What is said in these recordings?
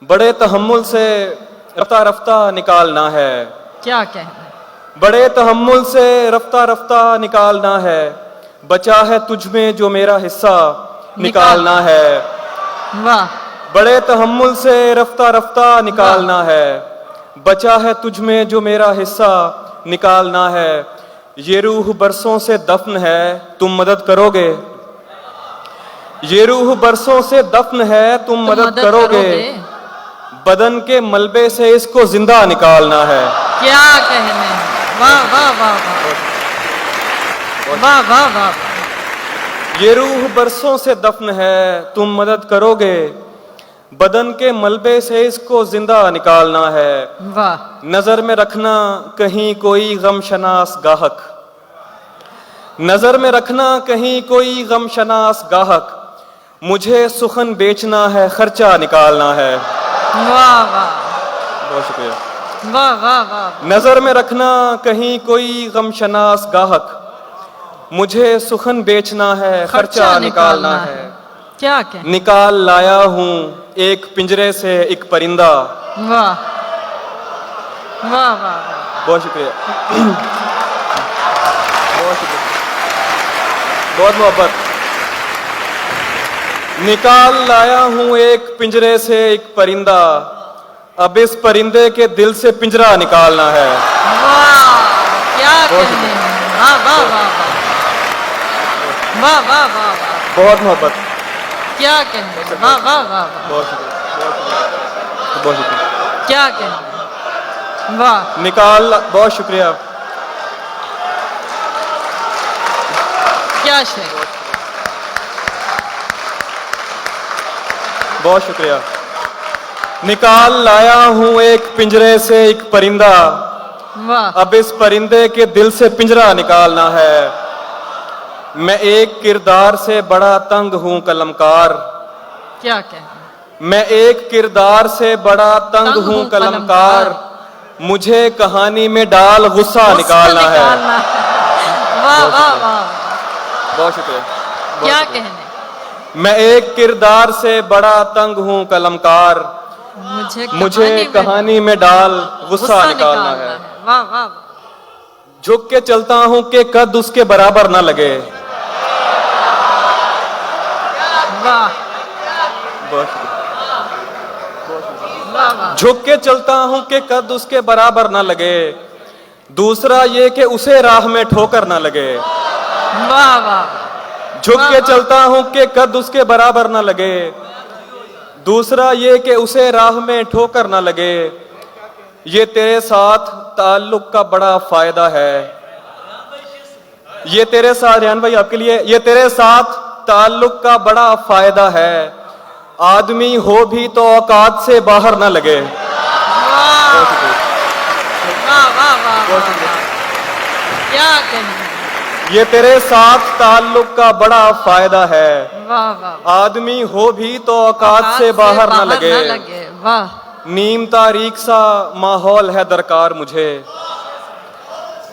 بڑے تحمل سے رفتہ رفتہ نکالنا ہے، کیا کہنا ہے؟ بڑے تحمل سے رفتہ رفتہ نکالنا ہے، بچا ہے تجھ میں جو میرا حصہ نکالنا ہے۔ واہ، بڑے تحمل سے رفتہ رفتہ نکالنا ہے، بچا ہے تجھ میں جو میرا حصہ نکالنا ہے۔ یہ روح برسوں سے دفن ہے، تم مدد کرو گے؟ یہ روح برسوں سے دفن ہے، تم مدد کرو گے؟ بدن کے ملبے سے اس کو زندہ نکالنا ہے۔ کیا کہنے ہیں؟ واہ واہ واہ واہ واہ واہ واہ۔ یہ روح برسوں سے دفن ہے، تم مدد کرو گے؟ بدن کے ملبے سے اس کو زندہ نکالنا ہے۔ واہ، نظر میں رکھنا کہیں کوئی غم شناس گاہک، نظر میں رکھنا کہیں کوئی غم شناس گاہک، مجھے سخن بیچنا ہے، خرچہ نکالنا ہے۔ واہ واہ بہت شکریہ۔ واہ واہ واہ۔ نظر میں رکھنا کہیں کوئی غم شناس گاہک، مجھے سخن بیچنا ہے، خرچہ نکالنا ہے۔ کیا کہنا؟ نکال لایا ہوں ایک پنجرے سے ایک پرندہ۔ واہ واہ واہ۔ بہت شکریہ، بہت شکریہ، بہت محبت۔ نکال لایا ہوں ایک پنجرے سے ایک پرندہ، اب اس پرندے کے دل سے پنجرہ نکالنا ہے۔ واہ، کیا کہنے ہیں؟ واہ واہ واہ واہ واہ واہ واہ۔ بہت محبت، کیا کہنے ہیں؟ واہ واہ واہ واہ۔ بہت شکریہ، بہت شکریہ۔ کیا کہنے ہیں؟ واہ، نکال، بہت شکریہ۔ کیا شعر۔ بہت شکریہ۔ نکال لایا ہوں ایک پنجرے سے ایک پرندہ، واہ، اب اس پرندے کے دل سے پنجرہ نکالنا ہے۔ میں ایک کردار سے بڑا تنگ ہوں قلمکار، کیا کہنا ہے؟ میں ایک کردار سے بڑا تنگ ہوں قلمکار، مجھے کہانی میں ڈال غصہ نکالنا ہے۔ واہ واہ واہ۔ بہت شکریہ۔ کیا کہنے؟ میں ایک کردار سے بڑا تنگ ہوں قلمکار، مجھے کہانی میں ڈال غصہ نکالنا ہے۔ واہ واہ۔ جھک کے چلتا ہوں کہ قد اس کے برابر نہ لگے۔ واہ بہت شکریہ۔ واہ واہ۔ جھک کے چلتا ہوں کہ قد اس کے برابر نہ لگے، دوسرا یہ کہ اسے راہ میں ٹھوکر نہ لگے۔ واہ واہ۔ جھک کے چلتا ہوں کہ قد اس کے برابر نہ لگے، دوسرا یہ کہ اسے راہ میں ٹھوکر نہ لگے۔ یہ تیرے ساتھ تعلق کا بڑا فائدہ ہے، یہ تیرے ساتھ، ریحان بھائی آپ کے لیے، یہ تیرے ساتھ تعلق کا بڑا فائدہ ہے، آدمی ہو بھی تو اوقات سے باہر نہ لگے۔ واہ واہ واہ۔ کیا کہنے ہیں؟ یہ تیرے ساتھ تعلق کا بڑا فائدہ ہے، واہ واہ۔ آدمی ہو بھی تو اوقات سے باہر نہ لگے۔ واہ، نیم تاریک سا ماحول ہے درکار مجھے،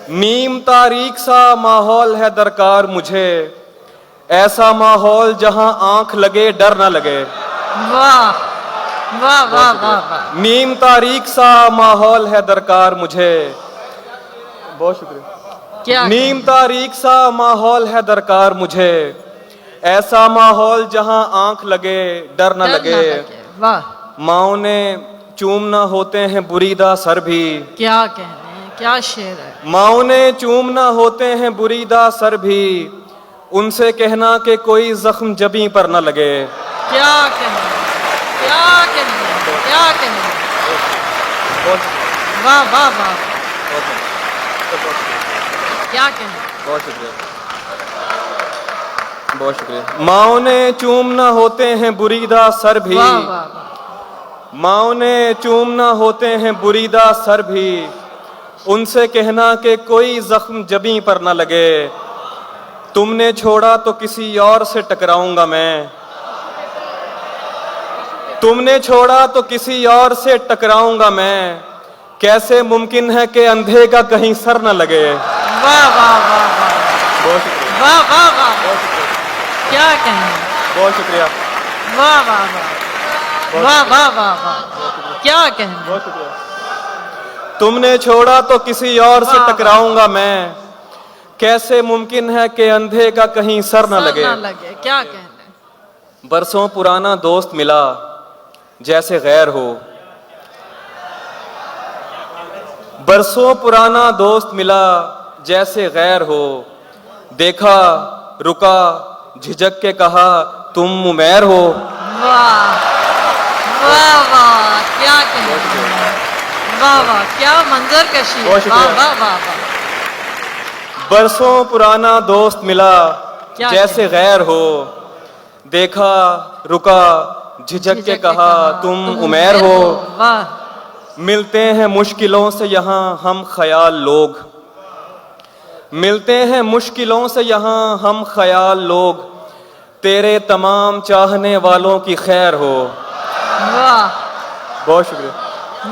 نیم تاریک سا ماحول ہے درکار مجھے، ایسا ماحول جہاں آنکھ لگے ڈر نہ لگے۔ واہ واہ واہ واہ۔ نیم تاریک سا ماحول ہے درکار مجھے، بہت شکریہ۔ کیا نیم تاریک سا ماحول ہے درکار مجھے، ایسا ماحول جہاں آنکھ لگے ڈر نہ لگے۔ واہ، ماؤں نے چومنا ہوتے ہیں بریدہ سر بھی، کیا کہنے ہیں؟ کیا شعر ہے۔ ماؤں نے چومنا ہوتے ہیں بریدہ سر بھی، ان سے کہنا کہ کوئی زخم جبیں پر نہ لگے۔ کیا کہنے ہیں؟ کیا کہنے ہیں؟ کیا کہنے ہیں؟ واہ واہ واہ۔ کیا کہنے ہیں؟ بہت شکریہ، بہت شکریہ۔ ماؤں نے چومنا ہوتے ہیں بریدہ سر بھی، واہ واہ واہ۔ ماؤں نے چومنا ہوتے ہیں بریدہ سر بھی، ان سے کہنا کہ کوئی زخم جبیں پر نہ لگے۔ تم نے چھوڑا تو کسی اور سے ٹکراؤں گا میں، تم نے چھوڑا تو کسی اور سے ٹکراؤں گا میں، کیسے ممکن ہے کہ اندھے کا کہیں سر نہ لگے۔ واہ واہ واہ واہ۔ بہت شکریہ، واہ واہ واہ۔ بہت شکریہ، کیا کہیں؟ بہت شکریہ، واہ واہ واہ۔ वाह वाह वाह वाह क्या कहना बहुत शुक्रिया। तुमने छोड़ा तो किसी और से वाह, वाह। टकराऊंगा मैं, कैसे मुमकिन है कि अंधे का कहीं सर न लगे। ना लगे क्या कहना बरसों पुराना दोस्त मिला जैसे गैर हो, बरसों पुराना दोस्त मिला जैसे गैर हो, देखा रुका झिझक के कहा तुम उमैर हो। वाह वाह वाह क्या कहना वाह वाह क्या मंजर कशी है बहुत शुक्रिया। वाह वाह वाह वाह बरसों पुराना दोस्त मिला क्या जैसे गैर हो, देखा रुका झिझक के कहा तुम उमैर हो। वाह मिलते हैं मुश्किलों से यहाँ हम ख्याल लोग, मिलते हैं मुश्किलों से यहाँ हम ख्याल लोग, तेरे तमाम चाहने वालों की खैर हो। वाह बहुत शुक्रिया।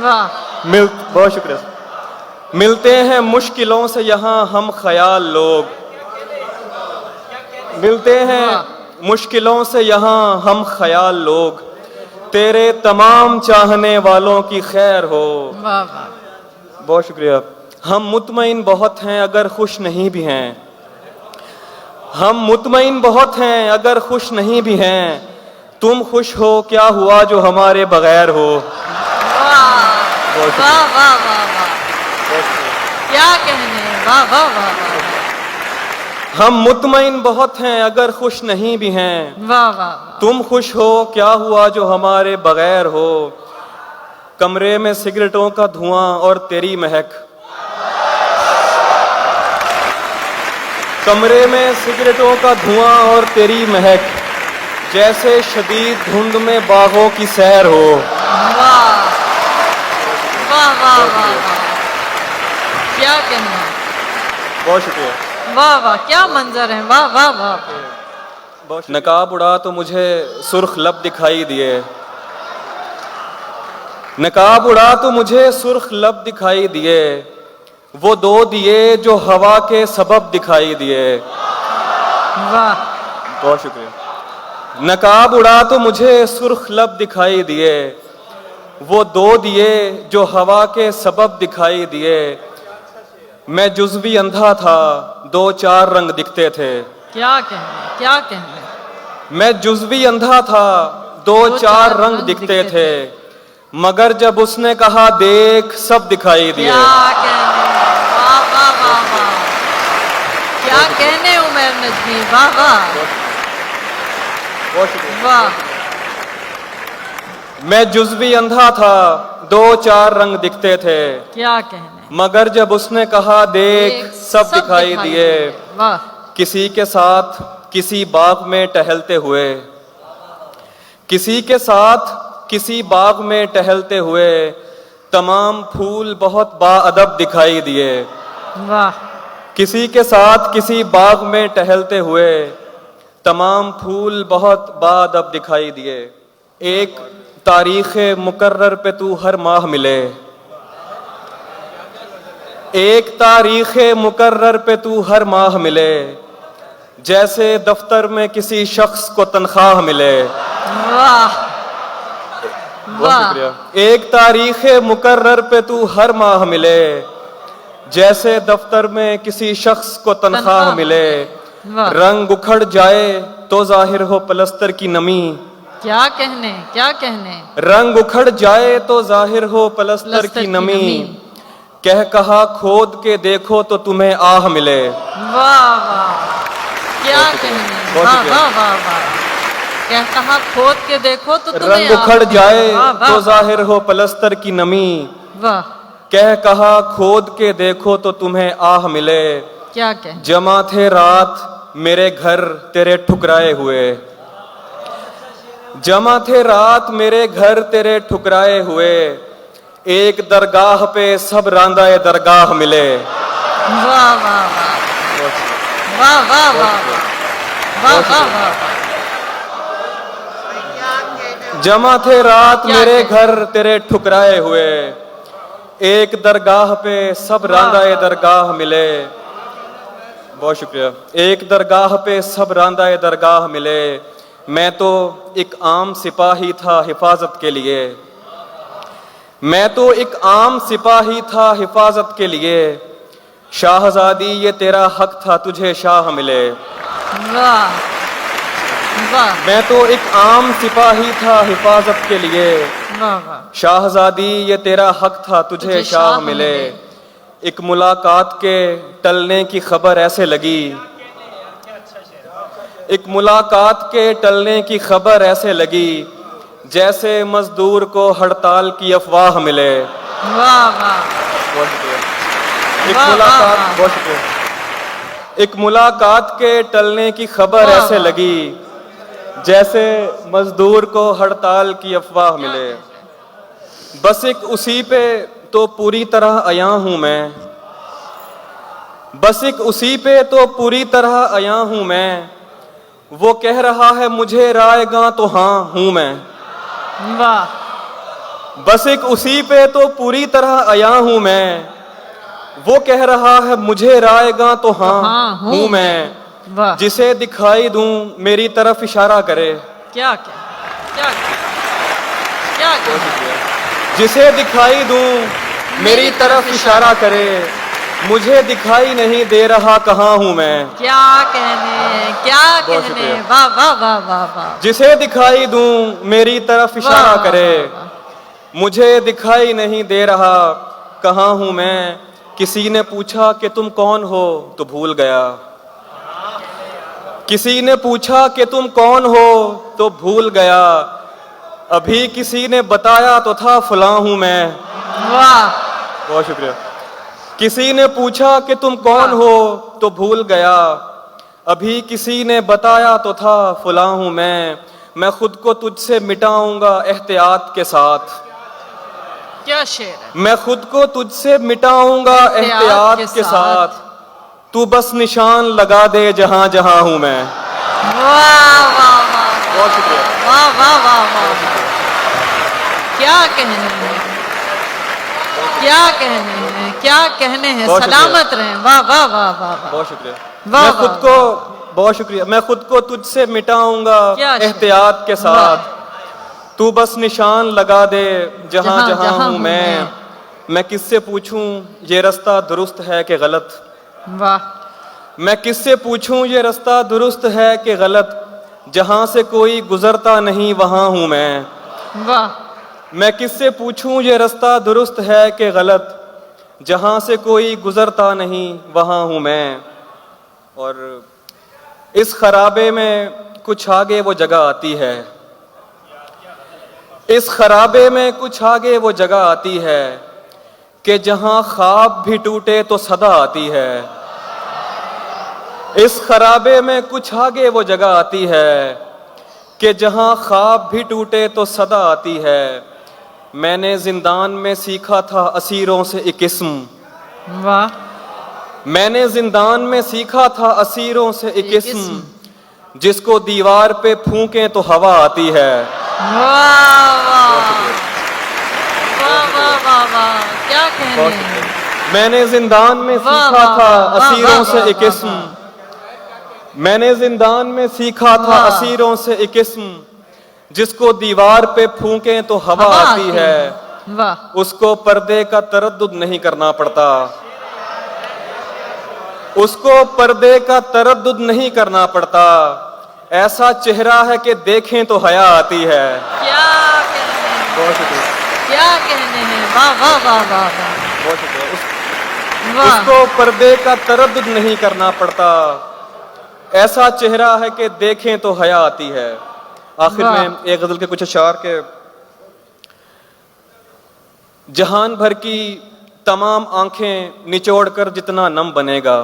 वाह बहुत शुक्रिया। मिलते हैं मुश्किलों से यहाँ हम ख्याल लोग, मिलते हैं मुश्किलों से यहाँ हम ख्याल लोग, तेरे तमाम चाहने वालों की खैर हो। वाह वाह बहुत शुक्रिया। हम मुतमईन बहुत हैं अगर खुश नहीं भी हैं, हम मुतमईन बहुत हैं अगर खुश नहीं भी हैं, तुम खुश हो क्या हुआ जो हमारे बगैर हो। वाह वाह वाह वाह वाह क्या कहने वाह वाह वाह वाह हम मुतमईन बहुत हैं अगर खुश नहीं भी हैं, वाह वाह तुम खुश हो क्या हुआ जो हमारे बगैर हो। कमरे में सिगरेटों का धुआं और तेरी महक, कमरे में सिगरेटों का धुआं और तेरी महक, जैसे शदीद धुंध में बागों की सैर हो। वाह वाह वाह वाह क्या कहना बहुत शुक्रिया। वाह वाह क्या मंजर है वाह वाह वाह नकाब उड़ा तो मुझे सुर्ख लब दिखाई दिए, नकाब उड़ा तो मुझे सुर्ख लब दिखाई दिए, वो दो दिए जो हवा के सबब दिखाई दिए। वाह बहुत शुक्रिया। नकाब उड़ा तो मुझे सुर्ख लब दिखाई दिए, वो दो दिए जो हवा के सबब दिखाई दिए। मैं जुज़वी अंधा था दो चार रंग दिखते थे, क्या कहने क्या कहने मैं जुज़वी अंधा था दो चार रंग दिखते थे, मगर जब उसने कहा देख सब दिखाई दिए। क्या कहने वाह वाह वाह वाह क्या कहने उमर नजमी वाह वाह बहुत शुक्रिया। वाह मैं जुज़वी अंधा था दो चार रंग दिखते थे, क्या कहने मगर जब उसने कहा देख सब दिखाई दिए। वाह किसी के साथ किसी बाग में टहलते हुए, किसी के साथ किसी बाग में टहलते हुए, तमाम फूल बहुत बाअदब दिखाई दिए। वाह किसी के साथ किसी बाग में टहलते हुए, तमाम फूल बहुत बाअदब दिखाई दिए। एक तारीख़ मुकर्रर पे तू हर माह मिले, एक तारीख़ मुकर्रर पे तू हर माह मिले, जैसे दफ्तर में किसी शख्स को तनख्वाह मिले। वाह बहुत वाह शुक्रिया। एक तारीख़ मुकर्रर पे तू हर माह मिले, जैसे दफ्तर में किसी शख्स को तनख्वाह मिले। वाह रंग उखड़ जाए तो जाहिर हो पलस्तर की नमी, क्या कहने क्या कहने रंग उखड़ जाए तो जाहिर हो पलस्तर की नमी, कह कहा खोद के देखो तो तुम्हें आह मिले। वाह वाह क्या कहने बहुत वाह शुक्रिया। वाह वाह वाह क्या कहा खोद के देखो तो तुम्हें रंग उखड़ आँख जाए मिले। वाह, वाह, तो जाहिर हो पलस्तर की नमी, वाह कह कहा खोद के देखो तो तुम्हें आह मिले। क्या कहने जमा थे रात मेरे घर तेरे ठुकराए हुए, जमा थे रात मेरे घर तेरे ठुकराए हुए, एक दरगाह पे सब रांदाए दरगाह मिले। वाह वाह वाह वाह वाह वाह वाह वाह वाह जमा थे रात क्या मेरे कहने? घर तेरे ठुकराए हुए, एक दरगाह पे सब रांदाए दरगाह मिले। बहुत शुक्रिया। एक दरगाह पे सब रांदाए दरगाह मिले, मैं तो एक आम सिपाही था हिफाजत के लिए, मैं तो एक आम सिपाही था हिफाजत के लिए, शाहजादी ये तेरा हक था तुझे शाह मिले। वाह वाह मैं तो एक आम सिपाही था हिफाजत के लिए, वाह वाह शाहजादी ये तेरा हक था तुझे शाह मिले। एक मुलाकात के टलने की खबर ऐसे लगी, एक मुलाकात के टलने की खबर ऐसे लगी, जैसे मजदूर को हड़ताल की अफवाह मिले। वाह वाह बहुत शुक्रिया। एक वाह, मुलाकात वाह, बहुत शुक्रिया। एक मुलाकात के टलने की खबर वाह, ऐसे वाह। लगी, जैसे मजदूर को हड़ताल की अफवाह मिले। बस एक उसी पे तो पूरी तरह आया हूं मैं, बस एक उसी पे तो पूरी तरह आया हूं मैं, वो कह रहा है मुझे रायगा तो हाँ हूं मैं। वाह बस एक उसी पे तो पूरी तरह आया हूं मैं, वो कह रहा है मुझे रायगा तो हाँ हूं मैं। वाह जिसे दिखाई दूं मेरी तरफ इशारा करे, क्या क्या क्या क्या क्या जिसे दिखाई दूं मेरी तरफ इशारा करे, मुझे दिखाई नहीं दे रहा कहाँ हूं मैं। क्या कहने क्या बहुत कहने शुक्रिया। वाह वाह वाह वाह वाह जिसे दिखाई दूं मेरी तरफ इशारा वाह, करे, वाह, वाह। मुझे दिखाई नहीं दे रहा कहाँ हूं मैं। किसी ने पूछा कि तुम कौन हो तो भूल गया, किसी ने पूछा कि तुम कौन हो तो भूल गया, अभी किसी ने बताया तो था फलां हूं मैं। वाह बहुत शुक्रिया। किसी ने पूछा कि तुम कौन हो तो भूल गया, अभी किसी ने बताया तो था फलां हूं मैं खुद को तुझसे मिटाऊंगा एहतियात के साथ, क्या शेर है मैं खुद को तुझसे मिटाऊंगा एहतियात के साथ, तू बस निशान लगा दे जहां जहां हूं मैं। वाह वाह वाह बहुत शुक्रिया। वाह वाह वाह वाह क्या कहने हैं क्या कहने हैं क्या कहने हैं बहुत शुक्रिया। सलामत रहें वाह वाह वाह वाह वाह बहुत शुक्रिया। वाह, मैं वाह, खुद को बहुत शुक्रिया। मैं खुद को तुझसे मिटाऊंगा क्या शुक्रिया। एहतियात के साथ, तू बस निशान लगा दे जहां जहां जहां जहां हूं हूं मैं किससे पूछूं ये रास्ता दुरुस्त है कि गलत, वाह मैं किससे पूछूं ये रास्ता दुरुस्त है कि गलत, जहां से कोई गुजरता नहीं वहां हूं वाह मैं किससे पूछूं ये रास्ता दुरुस्त है कि गलत, जहां से कोई गुजरता नहीं वहां हूं मैं। और इस खराबे में कुछ आगे वो जगह आती है, इस खराबे में कुछ आगे वो जगह आती है, कि जहां ख्वाब भी टूटे तो सदा आती है। इस खराबे में कुछ आगे वो जगह आती है, कि जहां ख्वाब भी टूटे तो सदा आती है। मैंने जिंदान में सीखा था असीरों से एक इस्म, वाह मैंने जिंदान में सीखा था असीरों से एक एक इस्म, जिसको दीवार पे फूंके तो हवा आती है। वाह वाह वाह वाह वाह वाह क्या कहने हैं मैंने जिंदान में वाह, सीखा वाह, था वाह, वाह, असीरों वाह, से वाह, एक वाह, इस्म, मैंने जिंदान में सीखा था वाह। असीरों से एक इस्म, जिसको दीवार पे फूंके तो हवा आती है। वाह उसको पर्दे का तरद्दुद नहीं करना पड़ता, उसको पर्दे का तरद्दुद नहीं करना पड़ता, ऐसा चेहरा है कि देखें तो हया आती है। क्या कहने हैं बहुत शुक्रिया। क्या कहने हैं वाह वाह वाह वाह वाह बहुत शुक्रिया। वाह उसको पर्दे का तरद्दुद नहीं करना पड़ता, ऐसा चेहरा है कि देखें तो हया आती है। आखिर वाह। में एक गजल के कुछ अशार के, जहान भर की तमाम आंखें निचोड़कर जितना नम बनेगा,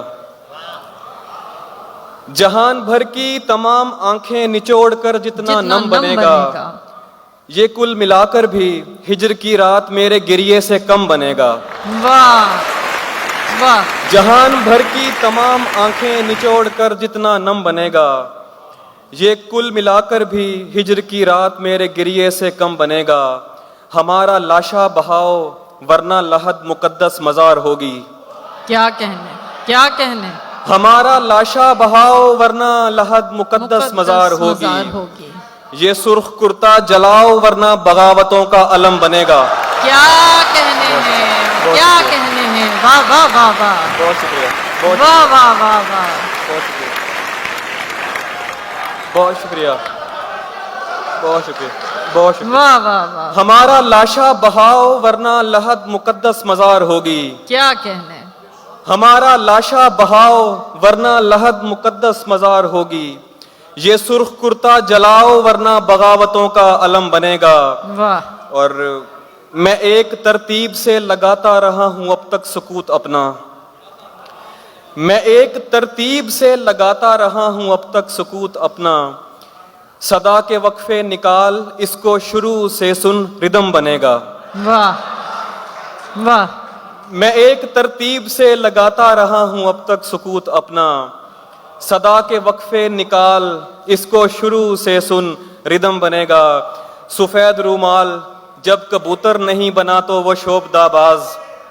जहान भर की तमाम आंखें निचोड़कर जितना जितना नम बनेगा, ये कुल मिलाकर भी हिजर की रात मेरे गिरिए से कम बनेगा। वाह वाह जहान भर की तमाम आंखें निचोड़कर जितना नम बनेगा, ये कुल मिलाकर भी हिजर की रात मेरे गिरिए से कम बनेगा। हमारा लाशा बहाओ वरना लहद मुकद्दस मजार होगी, क्या कहने क्या कहने हमारा लाशा बहाओ वरना लहद मुकद्दस मजार होगी। होगी یہ سرخ کرتا جلاؤ ورنہ بغاوتوں کا علم بنے گا. کیا کہنے ہیں، کیا کہنے ہیں. واہ واہ واہ واہ، بہت شکریہ، واہ واہ واہ واہ. بہت شکریہ، بہت شکریہ، بہت شکریہ، بہت شکریہ. واہ واہ واہ. ہمارا لاشا بہاؤ ورنہ لحد مقدس مزار ہوگی. کیا کہنے. ہمارا لاشا بہاؤ ورنہ لحد مقدس مزار ہوگی. یہ سرخ کرتا جلاؤ ورنہ بغاوتوں کا علم بنے گا. واہ. اور میں ایک ترتیب سے لگاتا رہا ہوں اب تک سکوت اپنا. میں ایک ترتیب سے لگاتا رہا ہوں اب تک سکوت اپنا. صدا کے وقفے نکال اس کو شروع سے سن ردم بنے گا. واہ واہ. میں ایک ترتیب سے لگاتا رہا ہوں اب تک سکوت اپنا. صدا کے وقفے نکال اس کو شروع سے سن ردم بنے گا. سفید رومال جب کبوتر نہیں بنا تو وہ شوبدہ باز.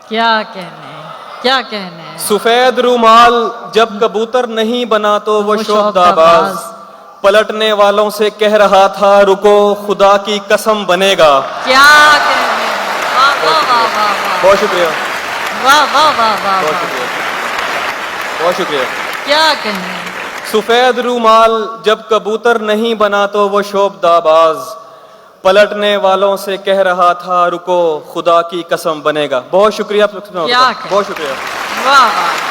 کیا کہنے، کیا کہنے. سفید رومال جب کبوتر نہیں بنا تو وہ شوبدہ باز. پلٹنے والوں سے کہہ رہا تھا رکو خدا کی قسم بنے گا. کیا کہنے. واہ واہ واہ واہ واہ. بہت شکریہ، واہ واہ واہ واہ بہت واہ. شکریہ، بہت شکریہ. کیا کہنے. سفید رومال جب کبوتر نہیں بنا تو وہ شوبدہ باز. پلٹنے والوں سے کہہ رہا تھا رکو خدا کی قسم بنے گا. بہت شکریہ، کیا بہت شکریہ. واہ واہ.